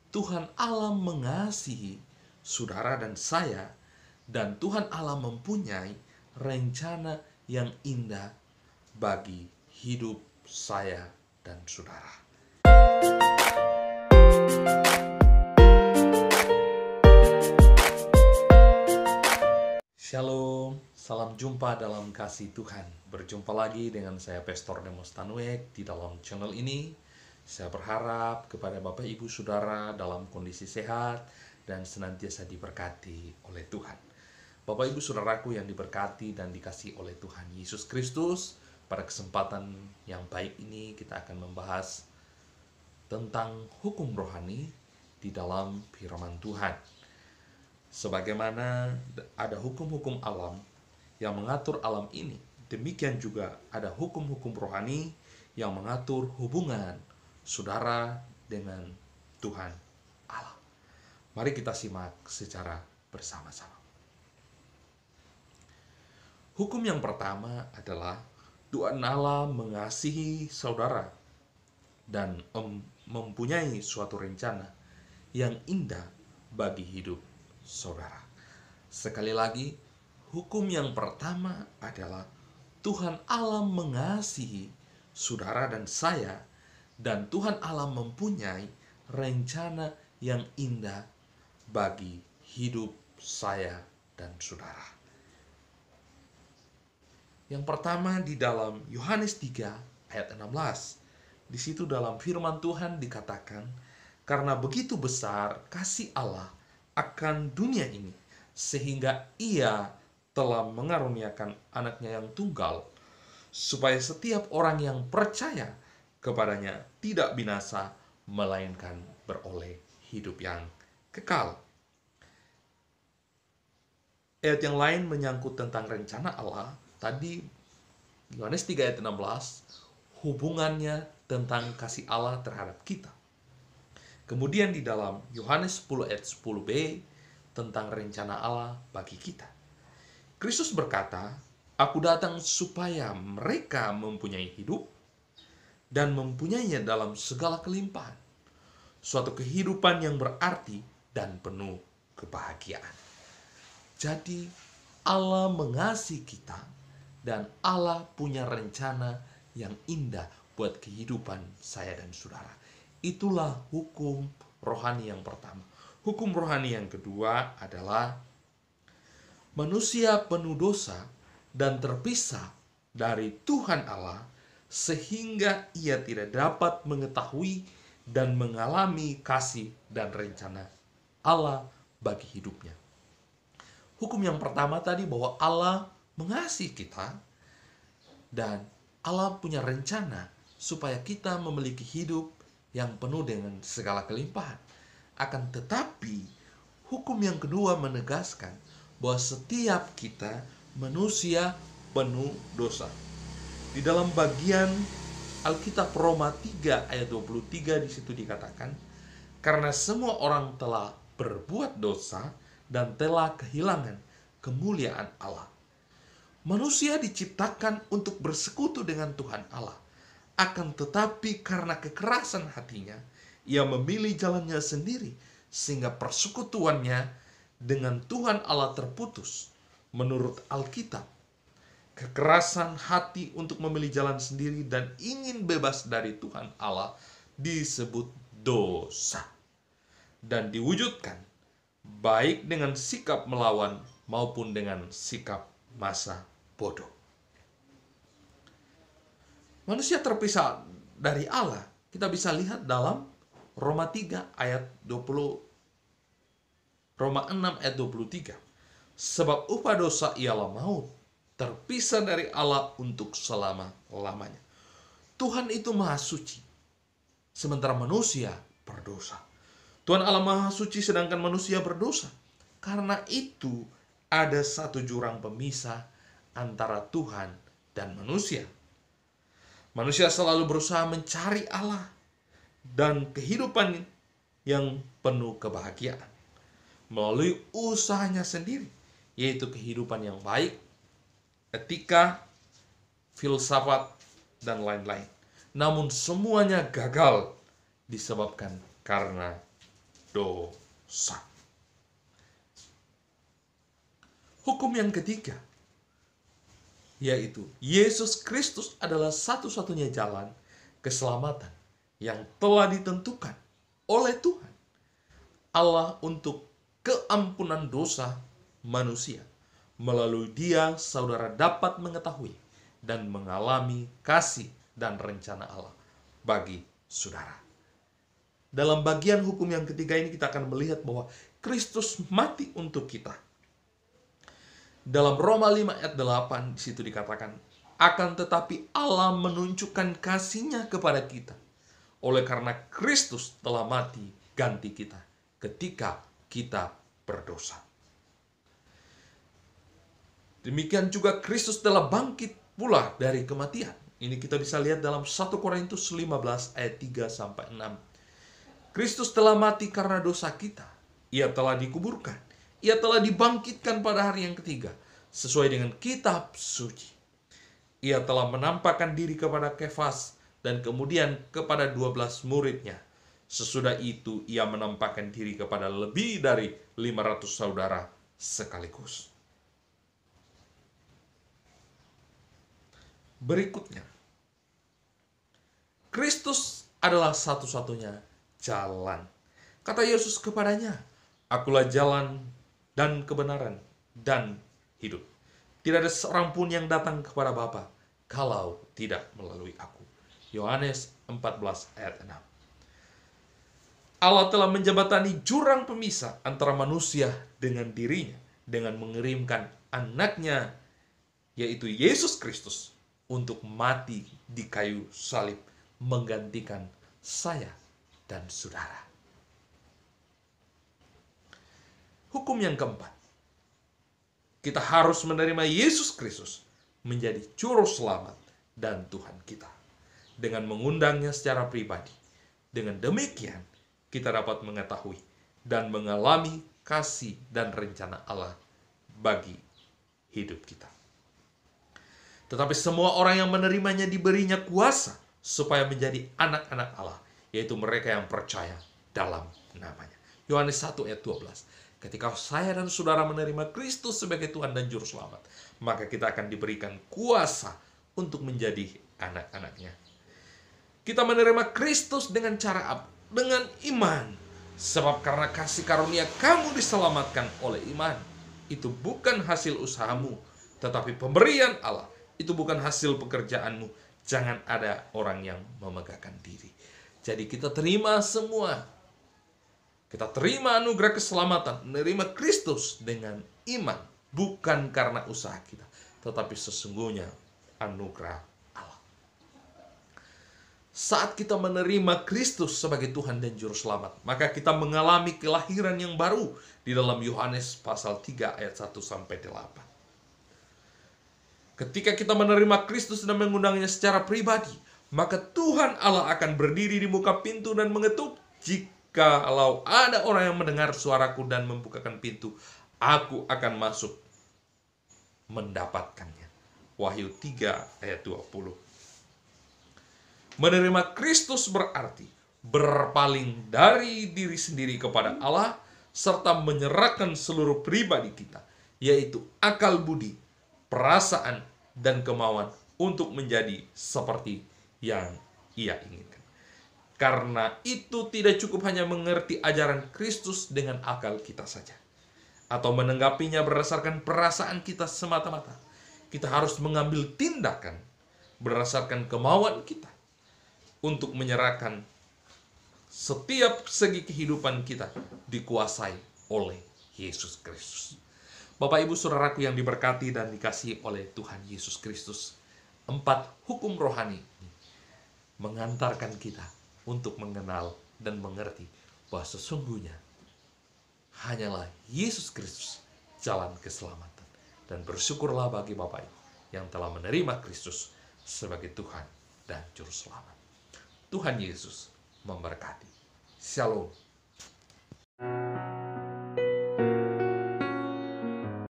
Tuhan Allah mengasihi saudara dan saya, dan Tuhan Allah mempunyai rencana yang indah bagi hidup saya dan saudara. Shalom, salam jumpa dalam kasih Tuhan. Berjumpa lagi dengan saya Pastor Demos Tanuek di dalam channel ini. Saya berharap kepada Bapak Ibu Saudara dalam kondisi sehat dan senantiasa diberkati oleh Tuhan. Bapak Ibu Saudaraku yang diberkati dan dikasihi oleh Tuhan Yesus Kristus, pada kesempatan yang baik ini kita akan membahas tentang hukum rohani di dalam firman Tuhan. Sebagaimana ada hukum-hukum alam yang mengatur alam ini, demikian juga ada hukum-hukum rohani yang mengatur hubungan saudara dengan Tuhan Allah. Mari kita simak secara bersama-sama. Hukum yang pertama adalah Tuhan Allah mengasihi saudara dan mempunyai suatu rencana yang indah bagi hidup saudara. Sekali lagi, hukum yang pertama adalah Tuhan Allah mengasihi saudara dan saya, dan Tuhan Allah mempunyai rencana yang indah bagi hidup saya dan saudara. Yang pertama di dalam Yohanes 3 ayat 16. Di situ dalam firman Tuhan dikatakan, karena begitu besar kasih Allah akan dunia ini, sehingga Ia telah mengaruniakan anaknya yang tunggal, supaya setiap orang yang percaya kepadanya tidak binasa, melainkan beroleh hidup yang kekal. Ayat yang lain menyangkut tentang rencana Allah. Tadi Yohanes 3 ayat 16, hubungannya tentang kasih Allah terhadap kita. Kemudian di dalam Yohanes 10 ayat 10b tentang rencana Allah bagi kita. Kristus berkata, "Aku datang supaya mereka mempunyai hidup dan mempunyainya dalam segala kelimpahan." Suatu kehidupan yang berarti dan penuh kebahagiaan. Jadi Allah mengasihi kita dan Allah punya rencana yang indah buat kehidupan saya dan saudara. Itulah hukum rohani yang pertama. Hukum rohani yang kedua adalah manusia penuh dosa dan terpisah dari Tuhan Allah, sehingga ia tidak dapat mengetahui dan mengalami kasih dan rencana Allah bagi hidupnya. Hukum yang pertama tadi bahwa Allah mengasihi kita dan Allah punya rencana supaya kita memiliki hidup yang penuh dengan segala kelimpahan. Akan tetapi, hukum yang kedua menegaskan bahwa setiap kita manusia penuh dosa. Di dalam bagian Alkitab Roma 3 ayat 23 di situ dikatakan, karena semua orang telah berbuat dosa dan telah kehilangan kemuliaan Allah. Manusia diciptakan untuk bersekutu dengan Tuhan Allah. Akan tetapi karena kekerasan hatinya, ia memilih jalannya sendiri, sehingga persekutuannya dengan Tuhan Allah terputus. Menurut Alkitab, kekerasan hati untuk memilih jalan sendiri dan ingin bebas dari Tuhan Allah disebut dosa, dan diwujudkan baik dengan sikap melawan maupun dengan sikap masa bodoh. Manusia terpisah dari Allah, kita bisa lihat dalam Roma 3 ayat 20, Roma 6 ayat 23. Sebab upah dosa ialah maut, terpisah dari Allah untuk selama-lamanya. Tuhan itu maha suci, sementara manusia berdosa. Tuhan Allah maha suci sedangkan manusia berdosa. Karena itu ada satu jurang pemisah antara Tuhan dan manusia. Manusia selalu berusaha mencari Allah dan kehidupan yang penuh kebahagiaan melalui usahanya sendiri, yaitu kehidupan yang baik, etika, filsafat, dan lain-lain. Namun semuanya gagal disebabkan karena dosa. Hukum yang ketiga, yaitu Yesus Kristus adalah satu-satunya jalan keselamatan yang telah ditentukan oleh Tuhan Allah untuk keampunan dosa manusia. Melalui Dia, saudara dapat mengetahui dan mengalami kasih dan rencana Allah bagi saudara. Dalam bagian hukum yang ketiga ini kita akan melihat bahwa Kristus mati untuk kita. Dalam Roma 5 ayat 8 di situ dikatakan, akan tetapi Allah menunjukkan kasih-Nya kepada kita oleh karena Kristus telah mati ganti kita ketika kita berdosa. Demikian juga Kristus telah bangkit pula dari kematian. Ini kita bisa lihat dalam 1 Korintus 15 ayat 3 sampai 6. Kristus telah mati karena dosa kita. Ia telah dikuburkan. Ia telah dibangkitkan pada hari yang ketiga sesuai dengan kitab suci. Ia telah menampakkan diri kepada Kefas dan kemudian kepada 12 muridnya. Sesudah itu ia menampakkan diri kepada lebih dari 500 saudara sekaligus. Berikutnya, Kristus adalah satu-satunya jalan. Kata Yesus kepadanya, akulah jalan dan kebenaran dan hidup. Tidak ada seorang pun yang datang kepada Bapa kalau tidak melalui aku. Yohanes 14 ayat 6. Allah telah menjembatani jurang pemisah antara manusia dengan dirinya dengan mengirimkan anaknya, yaitu Yesus Kristus, untuk mati di kayu salib, menggantikan saya dan saudara. Hukum yang keempat, kita harus menerima Yesus Kristus menjadi juru selamat dan Tuhan kita dengan mengundangnya secara pribadi. Dengan demikian, kita dapat mengetahui dan mengalami kasih dan rencana Allah bagi hidup kita. Tetapi semua orang yang menerimanya diberinya kuasa supaya menjadi anak-anak Allah, yaitu mereka yang percaya dalam namanya. Yohanes 1 ayat 12. Ketika saya dan saudara menerima Kristus sebagai Tuhan dan Juru Selamat, maka kita akan diberikan kuasa untuk menjadi anak-anaknya. Kita menerima Kristus dengan cara apa? Dengan iman. Sebab karena kasih karunia kamu diselamatkan oleh iman. Itu bukan hasil usahamu, tetapi pemberian Allah. Itu bukan hasil pekerjaanmu. Jangan ada orang yang memegahkan diri. Jadi kita terima semua. Kita terima anugerah keselamatan, menerima Kristus dengan iman. Bukan karena usaha kita, tetapi sesungguhnya anugerah Allah. Saat kita menerima Kristus sebagai Tuhan dan Juru Selamat, maka kita mengalami kelahiran yang baru di dalam Yohanes pasal 3 ayat 1-8. Ketika kita menerima Kristus dan mengundangnya secara pribadi, maka Tuhan Allah akan berdiri di muka pintu dan mengetuk. Jikalau ada orang yang mendengar suaraku dan membukakan pintu, aku akan masuk mendapatkannya. Wahyu 3 ayat 20. Menerima Kristus berarti berpaling dari diri sendiri kepada Allah, serta menyerahkan seluruh pribadi kita, yaitu akal budi, perasaan, dan kemauan untuk menjadi seperti yang Ia inginkan. Karena itu tidak cukup hanya mengerti ajaran Kristus dengan akal kita saja, atau menanggapinya berdasarkan perasaan kita semata-mata. Kita harus mengambil tindakan berdasarkan kemauan kita untuk menyerahkan setiap segi kehidupan kita dikuasai oleh Yesus Kristus. Bapak Ibu Saudaraku yang diberkati dan dikasihi oleh Tuhan Yesus Kristus, 4 hukum rohani ini mengantarkan kita untuk mengenal dan mengerti bahwa sesungguhnya hanyalah Yesus Kristus jalan keselamatan. Dan bersyukurlah bagi Bapak Ibu yang telah menerima Kristus sebagai Tuhan dan Juru Selamat. Tuhan Yesus memberkati. Shalom.